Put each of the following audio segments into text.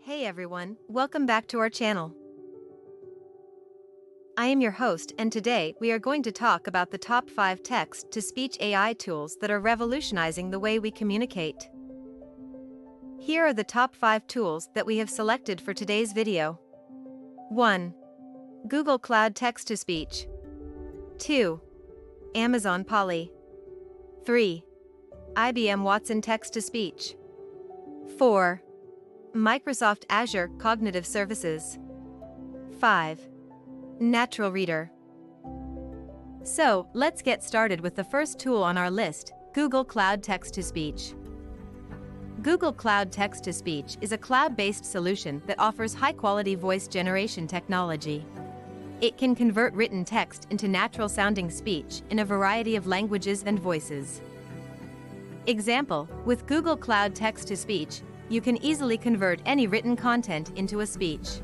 Hey everyone, welcome back to our channel. I am your host, and today we are going to talk about the top 5 text-to-speech AI tools that are revolutionizing the way we communicate. Here are the top 5 tools that we have selected for today's video. 1. Google Cloud Text-to-Speech. 2. Amazon Polly. 3. IBM Watson Text-to-Speech. 4. Microsoft Azure Cognitive Services. 5. NaturalReader. So, let's get started with the first tool on our list, Google Cloud Text-to-Speech. Google Cloud Text-to-Speech is a cloud-based solution that offers high-quality voice generation technology. It can convert written text into natural-sounding speech in a variety of languages and voices. Example, with Google Cloud Text-to-Speech, you can easily convert any written content into a speech.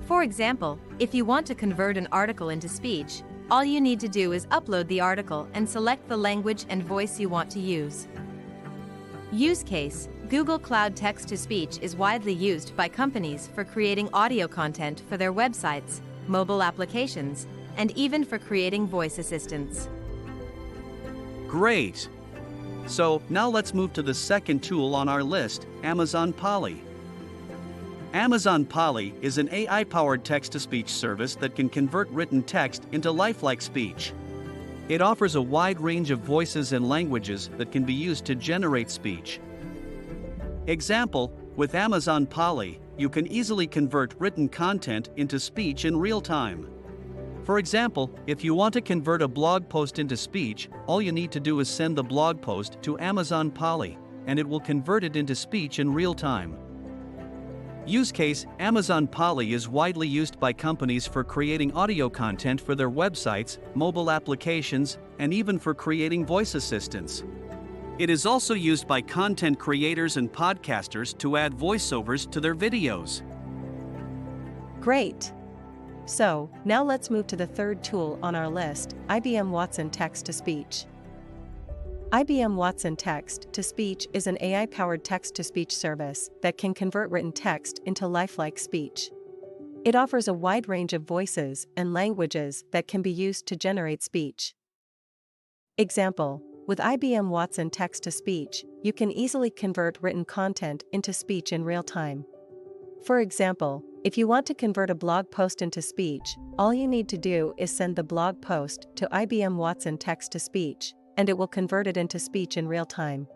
For example, if you want to convert an article into speech, all you need to do is upload the article and select the language and voice you want to use. Use case: Google Cloud Text-to-Speech is widely used by companies for creating audio content for their websites, mobile applications, and even for creating voice assistants. Great! So, now let's move to the second tool on our list, Amazon Polly. Amazon Polly is an AI-powered text-to-speech service that can convert written text into lifelike speech. It offers a wide range of voices and languages that can be used to generate speech. Example, with Amazon Polly, you can easily convert written content into speech in real time. For example, if you want to convert a blog post into speech, all you need to do is send the blog post to Amazon Polly, and it will convert it into speech in real time. Use case: Amazon Polly is widely used by companies for creating audio content for their websites, mobile applications, and even for creating voice assistants. It is also used by content creators and podcasters to add voiceovers to their videos. Great! So, now let's move to the third tool on our list, IBM Watson Text-to-Speech. IBM Watson Text-to-Speech is an AI-powered text-to-speech service that can convert written text into lifelike speech. It offers a wide range of voices and languages that can be used to generate speech. Example, with IBM Watson Text-to-Speech, you can easily convert written content into speech in real time. For example, if you want to convert a blog post into speech, all you need to do is send the blog post to IBM Watson Text-to-Speech, and it will convert it into speech in real time.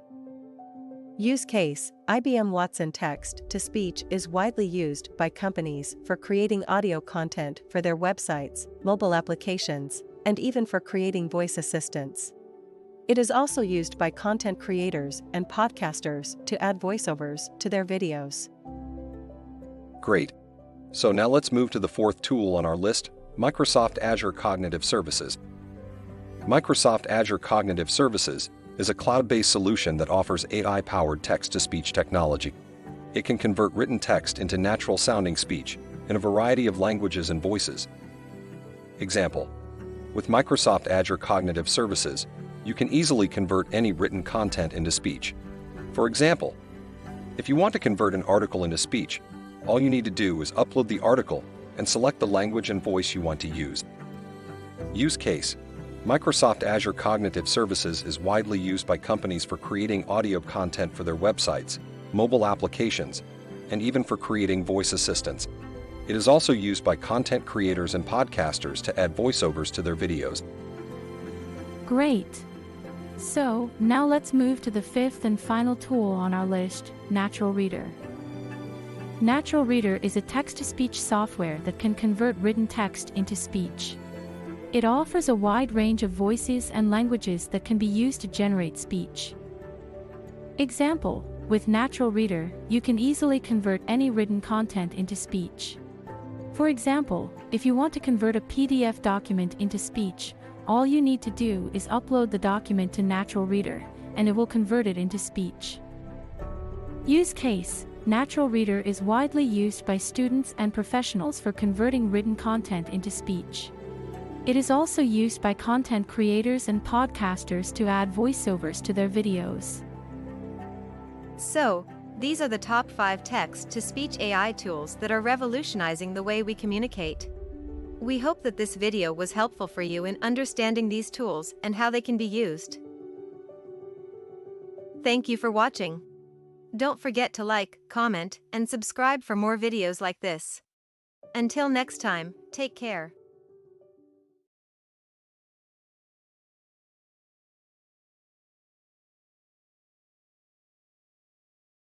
Use case: IBM Watson Text-to-Speech is widely used by companies for creating audio content for their websites, mobile applications, and even for creating voice assistants. It is also used by content creators and podcasters to add voiceovers to their videos. Great. So now let's move to the fourth tool on our list, Microsoft Azure Cognitive Services. Microsoft Azure Cognitive Services is a cloud-based solution that offers AI-powered text-to-speech technology. It can convert written text into natural-sounding speech in a variety of languages and voices. Example, with Microsoft Azure Cognitive Services, you can easily convert any written content into speech. For example, if you want to convert an article into speech, all you need to do is upload the article and select the language and voice you want to use. Use case: Microsoft Azure Cognitive Services is widely used by companies for creating audio content for their websites, mobile applications, and even for creating voice assistants. It is also used by content creators and podcasters to add voiceovers to their videos. Great! So, now let's move to the fifth and final tool on our list, NaturalReader. NaturalReader is a text-to-speech software that can convert written text into speech. It offers a wide range of voices and languages that can be used to generate speech. Example, with NaturalReader, you can easily convert any written content into speech. For example, if you want to convert a PDF document into speech, all you need to do is upload the document to NaturalReader, and it will convert it into speech. Use case: NaturalReader is widely used by students and professionals for converting written content into speech. It is also used by content creators and podcasters to add voiceovers to their videos. So, These are the top 5 text-to-speech AI tools that are revolutionizing the way we communicate. We hope that this video was helpful for you in understanding these tools and how they can be used. Thank you for watching. Don't forget to like, comment, and subscribe for more videos like this. Until next time, take care.